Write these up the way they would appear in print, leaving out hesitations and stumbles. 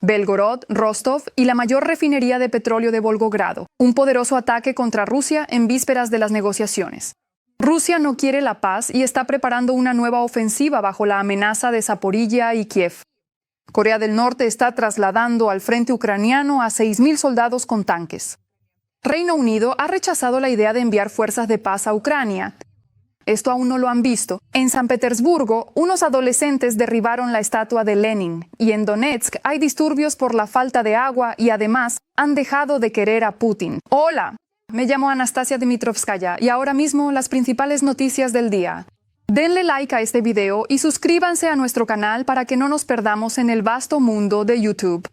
Belgorod, Rostov y la mayor refinería de petróleo de Volgogrado. Un poderoso ataque contra Rusia en vísperas de las negociaciones. Rusia no quiere la paz y está preparando una nueva ofensiva bajo la amenaza de Zaporilla y Kiev. Corea del Norte está trasladando al frente ucraniano a 6.000 soldados con tanques. Reino Unido ha rechazado la idea de enviar fuerzas de paz a Ucrania. Esto aún no lo han visto. En San Petersburgo, unos adolescentes derribaron la estatua de Lenin y en Donetsk hay disturbios por la falta de agua y además han dejado de querer a Putin. Hola, me llamo Anastasia Dmitrovskaya y ahora mismo las principales noticias del día. Denle like a este video y suscríbanse a nuestro canal para que no nos perdamos en el vasto mundo de YouTube.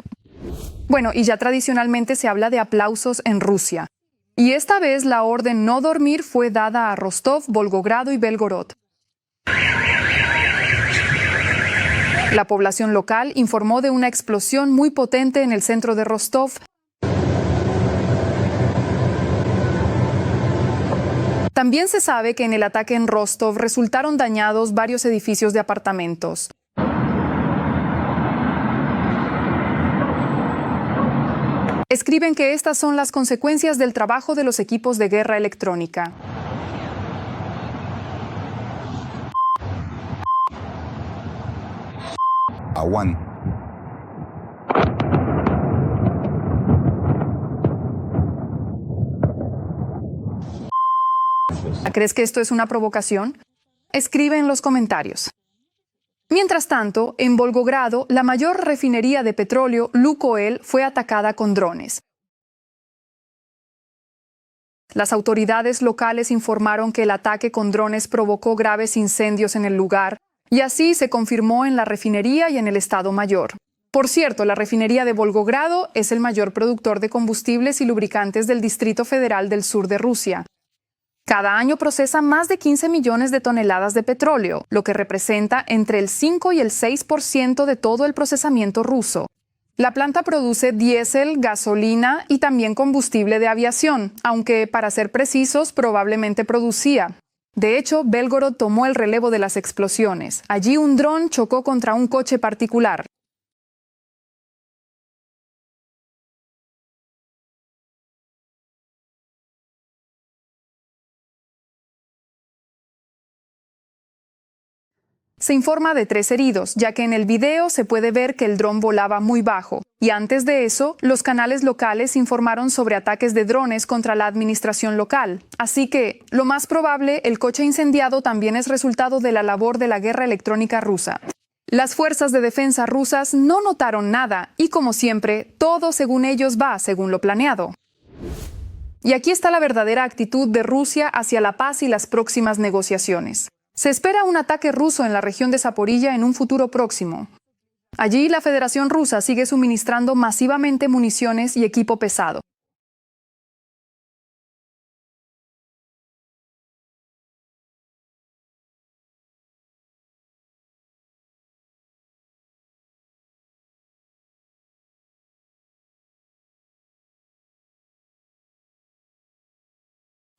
Bueno, y ya tradicionalmente se habla de aplausos en Rusia. Y esta vez la orden no dormir fue dada a Rostov, Volgogrado y Belgorod. La población local informó de una explosión muy potente en el centro de Rostov. También se sabe que en el ataque en Rostov resultaron dañados varios edificios de apartamentos. Escriben que estas son las consecuencias del trabajo de los equipos de guerra electrónica. Aguán. ¿Crees que esto es una provocación? Escribe en los comentarios. Mientras tanto, en Volgogrado, la mayor refinería de petróleo, Lukoil, fue atacada con drones. Las autoridades locales informaron que el ataque con drones provocó graves incendios en el lugar, y así se confirmó en la refinería y en el Estado Mayor. Por cierto, la refinería de Volgogrado es el mayor productor de combustibles y lubricantes del Distrito Federal del sur de Rusia. Cada año procesa más de 15 millones de toneladas de petróleo, lo que representa entre el 5 y el 6% de todo el procesamiento ruso. La planta produce diésel, gasolina y también combustible de aviación, aunque, para ser precisos, probablemente producía. De hecho, Belgorod tomó el relevo de las explosiones. Allí un dron chocó contra un coche particular. Se informa de 3 heridos, ya que en el video se puede ver que el dron volaba muy bajo. Y antes de eso, los canales locales informaron sobre ataques de drones contra la administración local. Así que, lo más probable, el coche incendiado también es resultado de la labor de la guerra electrónica rusa. Las fuerzas de defensa rusas no notaron nada y, como siempre, todo según ellos va según lo planeado. Y aquí está la verdadera actitud de Rusia hacia la paz y las próximas negociaciones. Se espera un ataque ruso en la región de Zaporilla en un futuro próximo. Allí, la Federación Rusa sigue suministrando masivamente municiones y equipo pesado.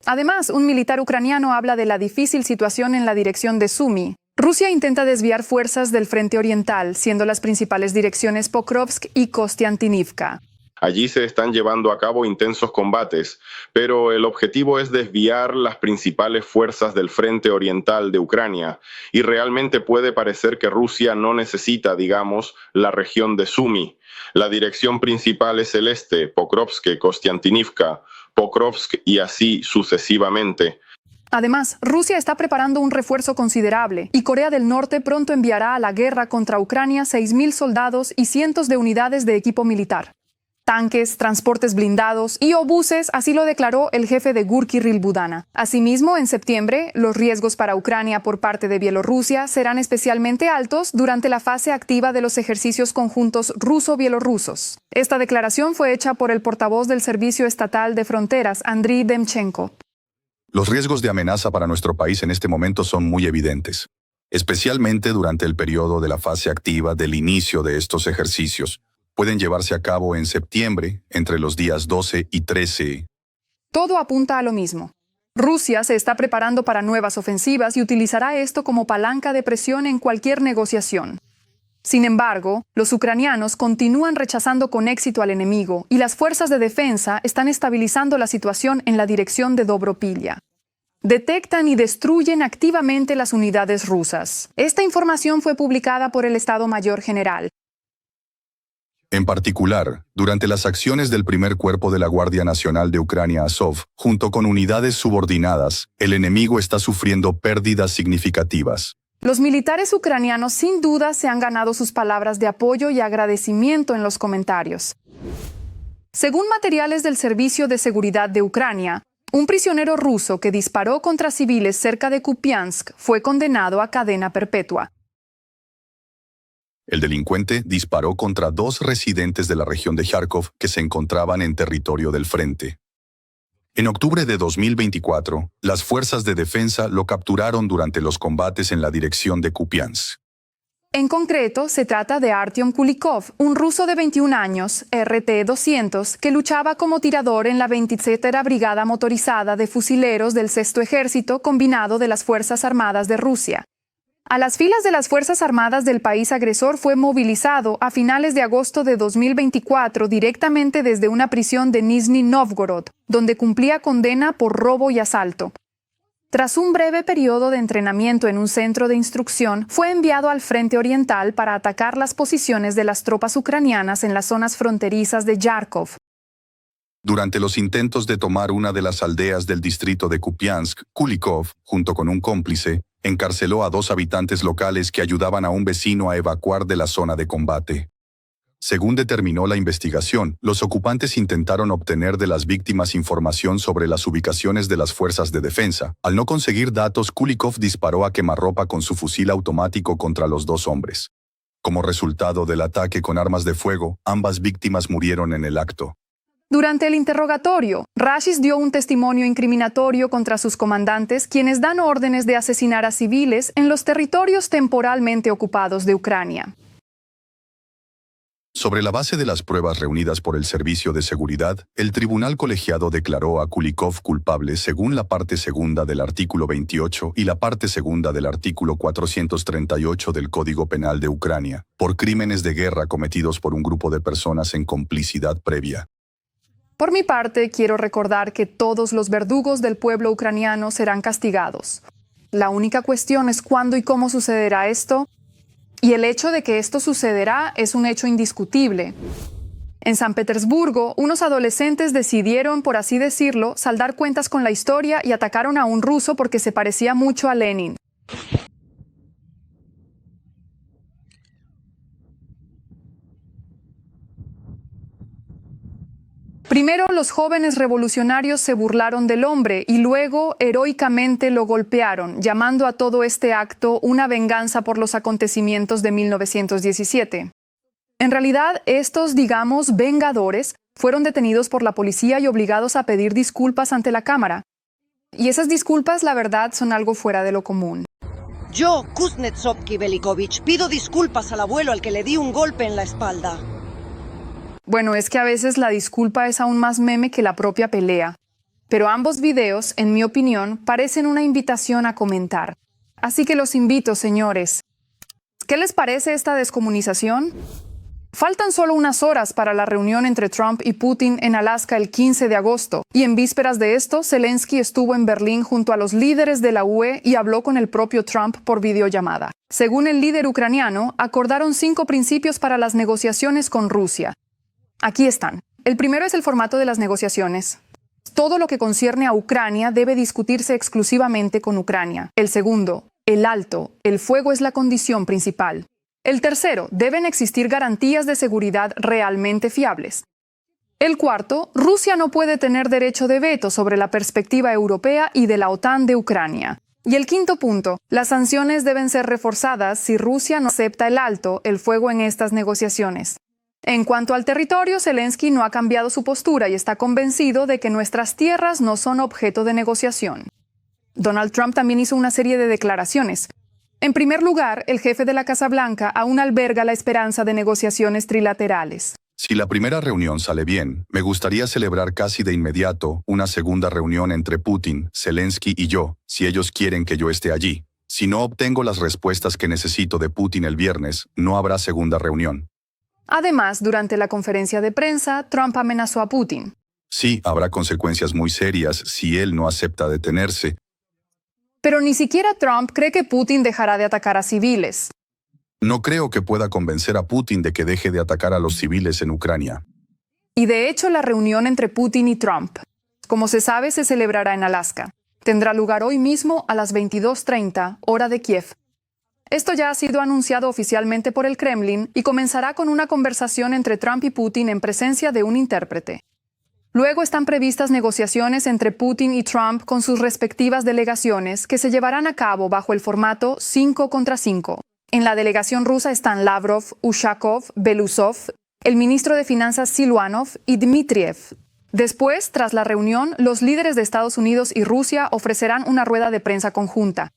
Además, un militar ucraniano habla de la difícil situación en la dirección de Sumy. Rusia intenta desviar fuerzas del frente oriental, siendo las principales direcciones Pokrovsk y Kostiantynivka. Allí se están llevando a cabo intensos combates, pero el objetivo es desviar las principales fuerzas del frente oriental de Ucrania, y realmente puede parecer que Rusia no necesita, digamos, la región de Sumy. La dirección principal es el este, Pokrovsk, Kostiantynivka, Pokrovsk y así sucesivamente. Además, Rusia está preparando un refuerzo considerable y Corea del Norte pronto enviará a la guerra contra Ucrania 6.000 soldados y cientos de unidades de equipo militar. Tanques, transportes blindados y obuses, así lo declaró el jefe de GUR Kirill Budana. Asimismo, en septiembre, los riesgos para Ucrania por parte de Bielorrusia serán especialmente altos durante la fase activa de los ejercicios conjuntos ruso-bielorrusos. Esta declaración fue hecha por el portavoz del Servicio Estatal de Fronteras, Andriy Demchenko. Los riesgos de amenaza para nuestro país en este momento son muy evidentes, especialmente durante el periodo de la fase activa del inicio de estos ejercicios. Pueden llevarse a cabo en septiembre, entre los días 12 y 13. Todo apunta a lo mismo. Rusia se está preparando para nuevas ofensivas y utilizará esto como palanca de presión en cualquier negociación. Sin embargo, los ucranianos continúan rechazando con éxito al enemigo y las fuerzas de defensa están estabilizando la situación en la dirección de Dobropilya. Detectan y destruyen activamente las unidades rusas. Esta información fue publicada por el Estado Mayor General. En particular, durante las acciones del primer cuerpo de la Guardia Nacional de Ucrania Azov, junto con unidades subordinadas, el enemigo está sufriendo pérdidas significativas. Los militares ucranianos sin duda se han ganado sus palabras de apoyo y agradecimiento en los comentarios. Según materiales del Servicio de Seguridad de Ucrania, un prisionero ruso que disparó contra civiles cerca de Kupiansk fue condenado a cadena perpetua. El delincuente disparó contra 2 residentes de la región de Kharkov que se encontraban en territorio del frente. En octubre de 2024, las fuerzas de defensa lo capturaron durante los combates en la dirección de Kupiansk. En concreto, se trata de Artyom Kulikov, un ruso de 21 años, RT-200, que luchaba como tirador en la 27ª Brigada Motorizada de Fusileros del 6º Ejército Combinado de las Fuerzas Armadas de Rusia. A las filas de las Fuerzas Armadas del país agresor fue movilizado a finales de agosto de 2024 directamente desde una prisión de Nizhny Novgorod, donde cumplía condena por robo y asalto. Tras un breve periodo de entrenamiento en un centro de instrucción, fue enviado al frente oriental para atacar las posiciones de las tropas ucranianas en las zonas fronterizas de Yarkov. Durante los intentos de tomar una de las aldeas del distrito de Kupiansk, Kulikov, junto con un cómplice, encarceló a 2 habitantes locales que ayudaban a un vecino a evacuar de la zona de combate. Según determinó la investigación, los ocupantes intentaron obtener de las víctimas información sobre las ubicaciones de las fuerzas de defensa. Al no conseguir datos, Kulikov disparó a quemarropa con su fusil automático contra los 2 hombres. Como resultado del ataque con armas de fuego, ambas víctimas murieron en el acto. Durante el interrogatorio, Rashis dio un testimonio incriminatorio contra sus comandantes, quienes dan órdenes de asesinar a civiles en los territorios temporalmente ocupados de Ucrania. Sobre la base de las pruebas reunidas por el Servicio de Seguridad, el tribunal colegiado declaró a Kulikov culpable según la parte segunda del artículo 28 y la parte segunda del artículo 438 del Código Penal de Ucrania, por crímenes de guerra cometidos por un grupo de personas en complicidad previa. Por mi parte, quiero recordar que todos los verdugos del pueblo ucraniano serán castigados. La única cuestión es cuándo y cómo sucederá esto, y el hecho de que esto sucederá es un hecho indiscutible. En San Petersburgo, unos adolescentes decidieron, por así decirlo, saldar cuentas con la historia y atacaron a un ruso porque se parecía mucho a Lenin. Primero, los jóvenes revolucionarios se burlaron del hombre y luego heroicamente lo golpearon, llamando a todo este acto una venganza por los acontecimientos de 1917. En realidad, estos, digamos, vengadores, fueron detenidos por la policía y obligados a pedir disculpas ante la cámara. Y esas disculpas, la verdad, son algo fuera de lo común. Yo, Kuznetsov Kivelikovich, pido disculpas al abuelo al que le di un golpe en la espalda. Bueno, es que a veces la disculpa es aún más meme que la propia pelea. Pero ambos videos, en mi opinión, parecen una invitación a comentar. Así que los invito, señores. ¿Qué les parece esta descomunización? Faltan solo unas horas para la reunión entre Trump y Putin en Alaska el 15 de agosto. Y en vísperas de esto, Zelensky estuvo en Berlín junto a los líderes de la UE y habló con el propio Trump por videollamada. Según el líder ucraniano, acordaron 5 principios para las negociaciones con Rusia. Aquí están. El primero es el formato de las negociaciones. Todo lo que concierne a Ucrania debe discutirse exclusivamente con Ucrania. El segundo, el alto, el fuego es la condición principal. El tercero, deben existir garantías de seguridad realmente fiables. El cuarto, Rusia no puede tener derecho de veto sobre la perspectiva europea y de la OTAN de Ucrania. Y el quinto punto, las sanciones deben ser reforzadas si Rusia no acepta el alto, el fuego en estas negociaciones. En cuanto al territorio, Zelensky no ha cambiado su postura y está convencido de que nuestras tierras no son objeto de negociación. Donald Trump también hizo una serie de declaraciones. En primer lugar, el jefe de la Casa Blanca aún alberga la esperanza de negociaciones trilaterales. Si la primera reunión sale bien, me gustaría celebrar casi de inmediato una segunda reunión entre Putin, Zelensky y yo, si ellos quieren que yo esté allí. Si no obtengo las respuestas que necesito de Putin el viernes, no habrá segunda reunión. Además, durante la conferencia de prensa, Trump amenazó a Putin. Sí, habrá consecuencias muy serias si él no acepta detenerse. Pero ni siquiera Trump cree que Putin dejará de atacar a civiles. No creo que pueda convencer a Putin de que deje de atacar a los civiles en Ucrania. Y de hecho, la reunión entre Putin y Trump, como se sabe, se celebrará en Alaska. Tendrá lugar hoy mismo a las 22:30, hora de Kiev. Esto ya ha sido anunciado oficialmente por el Kremlin y comenzará con una conversación entre Trump y Putin en presencia de un intérprete. Luego están previstas negociaciones entre Putin y Trump con sus respectivas delegaciones que se llevarán a cabo bajo el formato 5 contra 5. En la delegación rusa están Lavrov, Ushakov, Belousov, el ministro de Finanzas Siluanov y Dmitriev. Después, tras la reunión, los líderes de Estados Unidos y Rusia ofrecerán una rueda de prensa conjunta.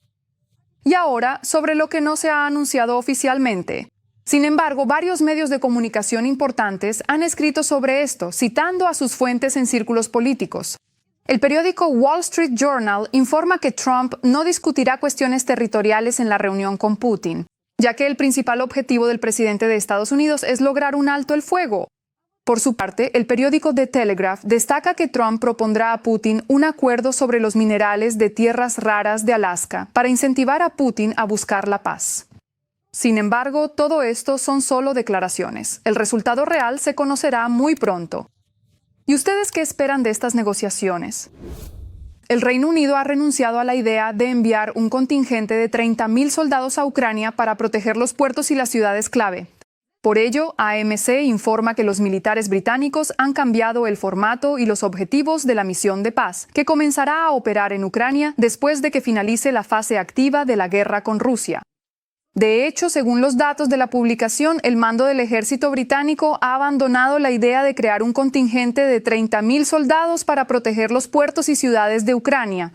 Y ahora, sobre lo que no se ha anunciado oficialmente. Sin embargo, varios medios de comunicación importantes han escrito sobre esto, citando a sus fuentes en círculos políticos. El periódico Wall Street Journal informa que Trump no discutirá cuestiones territoriales en la reunión con Putin, ya que el principal objetivo del presidente de Estados Unidos es lograr un alto el fuego. Por su parte, el periódico The Telegraph destaca que Trump propondrá a Putin un acuerdo sobre los minerales de tierras raras de Alaska para incentivar a Putin a buscar la paz. Sin embargo, todo esto son solo declaraciones. El resultado real se conocerá muy pronto. ¿Y ustedes qué esperan de estas negociaciones? El Reino Unido ha renunciado a la idea de enviar un contingente de 30.000 soldados a Ucrania para proteger los puertos y las ciudades clave. Por ello, AMC informa que los militares británicos han cambiado el formato y los objetivos de la misión de paz, que comenzará a operar en Ucrania después de que finalice la fase activa de la guerra con Rusia. De hecho, según los datos de la publicación, el mando del ejército británico ha abandonado la idea de crear un contingente de 30.000 soldados para proteger los puertos y ciudades de Ucrania.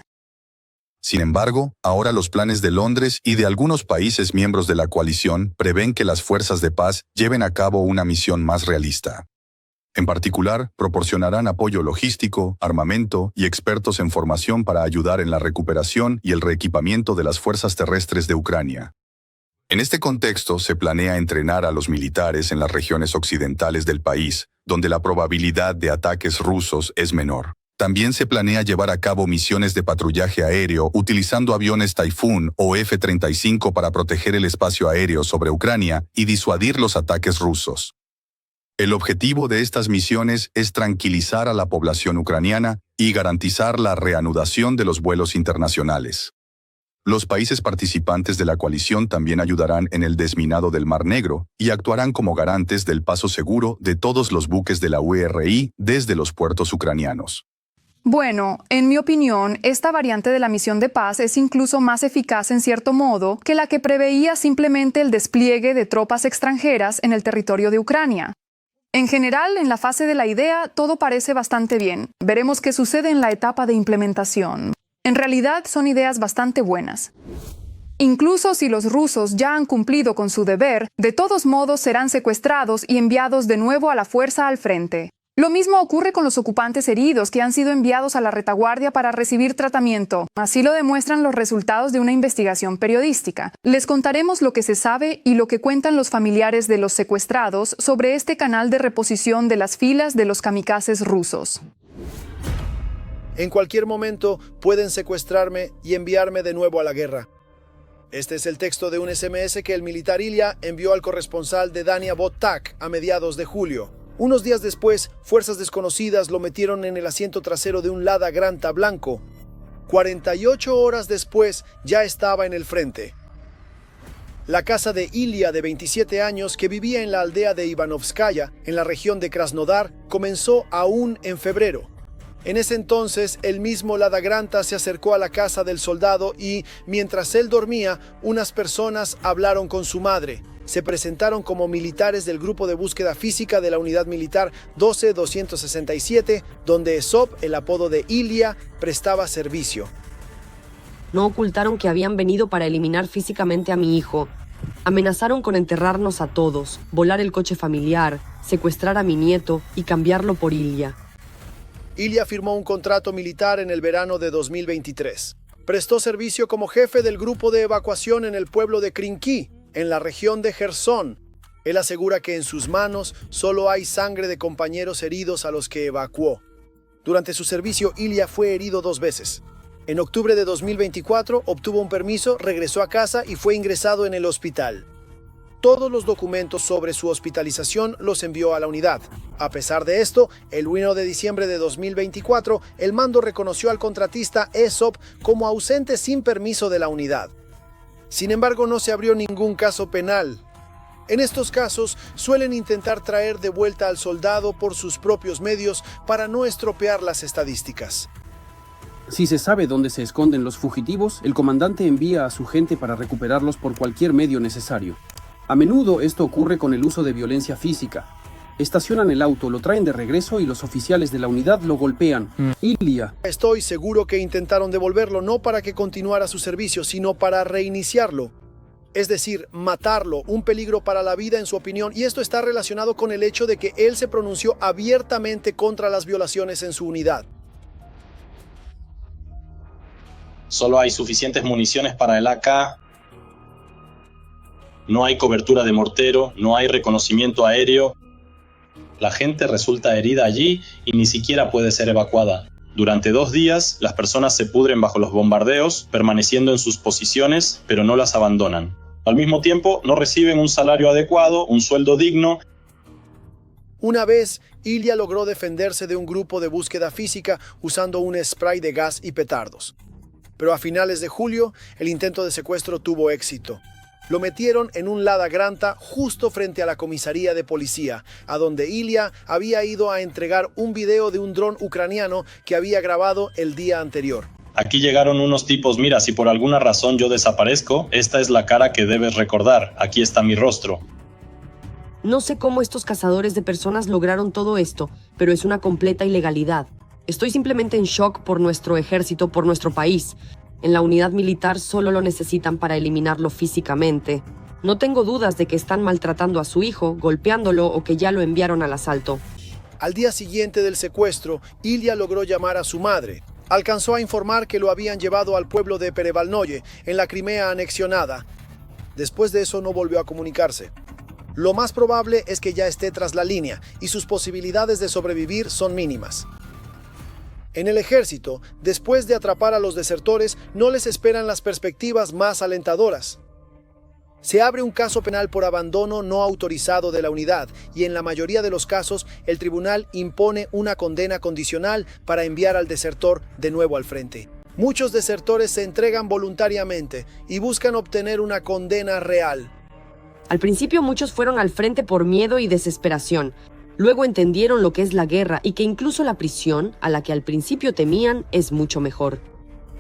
Sin embargo, ahora los planes de Londres y de algunos países miembros de la coalición prevén que las fuerzas de paz lleven a cabo una misión más realista. En particular, proporcionarán apoyo logístico, armamento y expertos en formación para ayudar en la recuperación y el reequipamiento de las fuerzas terrestres de Ucrania. En este contexto, se planea entrenar a los militares en las regiones occidentales del país, donde la probabilidad de ataques rusos es menor. También se planea llevar a cabo misiones de patrullaje aéreo utilizando aviones Typhoon o F-35 para proteger el espacio aéreo sobre Ucrania y disuadir los ataques rusos. El objetivo de estas misiones es tranquilizar a la población ucraniana y garantizar la reanudación de los vuelos internacionales. Los países participantes de la coalición también ayudarán en el desminado del Mar Negro y actuarán como garantes del paso seguro de todos los buques de la URI desde los puertos ucranianos. Bueno, en mi opinión, esta variante de la misión de paz es incluso más eficaz en cierto modo que la que preveía simplemente el despliegue de tropas extranjeras en el territorio de Ucrania. En general, en la fase de la idea, todo parece bastante bien. Veremos qué sucede en la etapa de implementación. En realidad, son ideas bastante buenas. Incluso si los rusos ya han cumplido con su deber, de todos modos serán secuestrados y enviados de nuevo a la fuerza al frente. Lo mismo ocurre con los ocupantes heridos que han sido enviados a la retaguardia para recibir tratamiento. Así lo demuestran los resultados de una investigación periodística. Les contaremos lo que se sabe y lo que cuentan los familiares de los secuestrados sobre este canal de reposición de las filas de los kamikazes rusos. En cualquier momento pueden secuestrarme y enviarme de nuevo a la guerra. Este es el texto de un SMS que el militar Ilya envió al corresponsal de Dania Botak a mediados de julio. Unos días después, fuerzas desconocidas lo metieron en el asiento trasero de un Lada Granta blanco. 48 horas después, ya estaba en el frente. La casa de Ilya, de 27 años, que vivía en la aldea de Ivanovskaya, en la región de Krasnodar, comenzó aún en febrero. En ese entonces, el mismo Lada Granta se acercó a la casa del soldado y, mientras él dormía, unas personas hablaron con su madre. Se presentaron como militares del grupo de búsqueda física de la unidad militar 12267, donde Esop, el apodo de Ilya, prestaba servicio. No ocultaron que habían venido para eliminar físicamente a mi hijo. Amenazaron con enterrarnos a todos, volar el coche familiar, secuestrar a mi nieto y cambiarlo por Ilya. Ilya firmó un contrato militar en el verano de 2023. Prestó servicio como jefe del grupo de evacuación en el pueblo de Krinky, en la región de Jersón. Él asegura que en sus manos solo hay sangre de compañeros heridos a los que evacuó. Durante su servicio, Ilya fue herido 2 veces. En octubre de 2024 obtuvo un permiso, regresó a casa y fue ingresado en el hospital. Todos los documentos sobre su hospitalización los envió a la unidad. A pesar de esto, el 1 de diciembre de 2024, el mando reconoció al contratista ESOP como ausente sin permiso de la unidad. Sin embargo, no se abrió ningún caso penal. En estos casos, suelen intentar traer de vuelta al soldado por sus propios medios para no estropear las estadísticas. Si se sabe dónde se esconden los fugitivos, el comandante envía a su gente para recuperarlos por cualquier medio necesario. A menudo esto ocurre con el uso de violencia física. Estacionan el auto, lo traen de regreso y los oficiales de la unidad lo golpean. Ilya. Estoy seguro que intentaron devolverlo no para que continuara su servicio, sino para reiniciarlo. Es decir, matarlo, un peligro para la vida en su opinión, y esto está relacionado con el hecho de que él se pronunció abiertamente contra las violaciones en su unidad. Solo hay suficientes municiones para el AK. No hay cobertura de mortero, no hay reconocimiento aéreo. La gente resulta herida allí y ni siquiera puede ser evacuada. Durante 2 días, las personas se pudren bajo los bombardeos, permaneciendo en sus posiciones, pero no las abandonan. Al mismo tiempo, no reciben un salario adecuado, un sueldo digno. Una vez, Ilya logró defenderse de un grupo de búsqueda física usando un spray de gas y petardos. Pero a finales de julio, el intento de secuestro tuvo éxito. Lo metieron en un Lada Granta justo frente a la comisaría de policía, a donde Ilya había ido a entregar un video de un dron ucraniano que había grabado el día anterior. Aquí llegaron unos tipos, mira, si por alguna razón yo desaparezco, esta es la cara que debes recordar, aquí está mi rostro. No sé cómo estos cazadores de personas lograron todo esto, pero es una completa ilegalidad. Estoy simplemente en shock por nuestro ejército, por nuestro país. En la unidad militar solo lo necesitan para eliminarlo físicamente. No tengo dudas de que están maltratando a su hijo, golpeándolo o que ya lo enviaron al asalto. Al día siguiente del secuestro, Ilya logró llamar a su madre. Alcanzó a informar que lo habían llevado al pueblo de Perevalnoye, en la Crimea anexionada. Después de eso no volvió a comunicarse. Lo más probable es que ya esté tras la línea y sus posibilidades de sobrevivir son mínimas. En el ejército, después de atrapar a los desertores, no les esperan las perspectivas más alentadoras. Se abre un caso penal por abandono no autorizado de la unidad y en la mayoría de los casos el tribunal impone una condena condicional para enviar al desertor de nuevo al frente. Muchos desertores se entregan voluntariamente y buscan obtener una condena real. Al principio muchos fueron al frente por miedo y desesperación. Luego entendieron lo que es la guerra y que incluso la prisión, a la que al principio temían, es mucho mejor.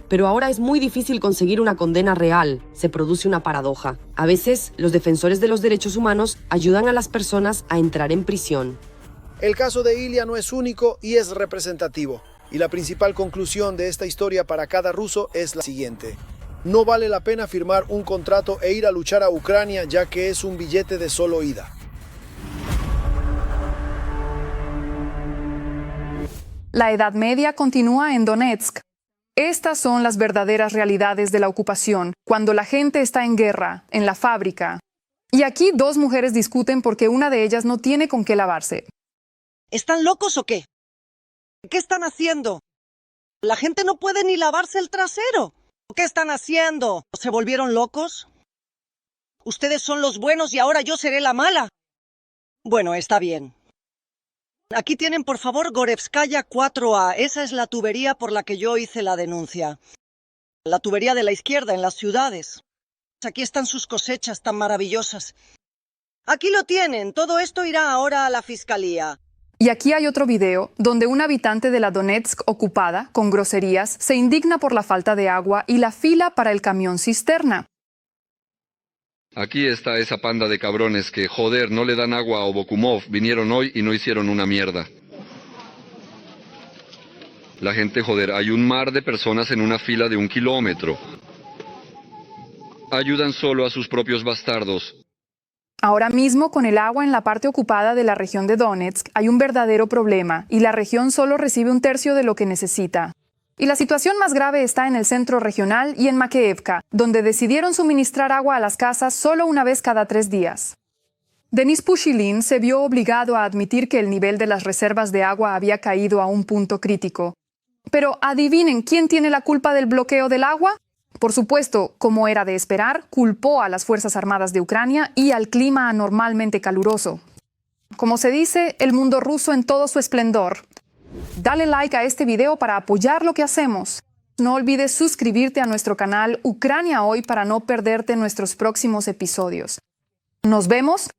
Pero ahora es muy difícil conseguir una condena real. Se produce una paradoja. A veces, los defensores de los derechos humanos ayudan a las personas a entrar en prisión. El caso de Ilya no es único y es representativo. Y la principal conclusión de esta historia para cada ruso es la siguiente. No vale la pena firmar un contrato e ir a luchar a Ucrania, ya que es un billete de solo ida. La Edad Media continúa en Donetsk. Estas son las verdaderas realidades de la ocupación, cuando la gente está en guerra, en la fábrica. Y aquí 2 mujeres discuten porque una de ellas no tiene con qué lavarse. ¿Están locos o qué? ¿Qué están haciendo? La gente no puede ni lavarse el trasero. ¿Qué están haciendo? ¿Se volvieron locos? Ustedes son los buenos y ahora yo seré la mala. Bueno, está bien. Aquí tienen, por favor, Gorevskaya 4A. Esa es la tubería por la que yo hice la denuncia. La tubería de la izquierda en las ciudades. Aquí están sus cosechas tan maravillosas. Aquí lo tienen. Todo esto irá ahora a la fiscalía. Y aquí hay otro video donde un habitante de la Donetsk ocupada, con groserías, se indigna por la falta de agua y la fila para el camión cisterna. Aquí está esa panda de cabrones que, joder, no le dan agua a Obokumov, vinieron hoy y no hicieron una mierda. La gente, joder, hay un mar de personas en una fila de 1 kilómetro. Ayudan solo a sus propios bastardos. Ahora mismo, con el agua en la parte ocupada de la región de Donetsk, hay un verdadero problema y la región solo recibe 1/3 de lo que necesita. Y la situación más grave está en el centro regional y en Makeevka, donde decidieron suministrar agua a las casas solo una vez cada 3 días. Denis Pushilin se vio obligado a admitir que el nivel de las reservas de agua había caído a un punto crítico. Pero adivinen, ¿quién tiene la culpa del bloqueo del agua? Por supuesto, como era de esperar, culpó a las Fuerzas Armadas de Ucrania y al clima anormalmente caluroso. Como se dice, el mundo ruso en todo su esplendor. Dale like a este video para apoyar lo que hacemos. No olvides suscribirte a nuestro canal Ucrania Hoy para no perderte nuestros próximos episodios. Nos vemos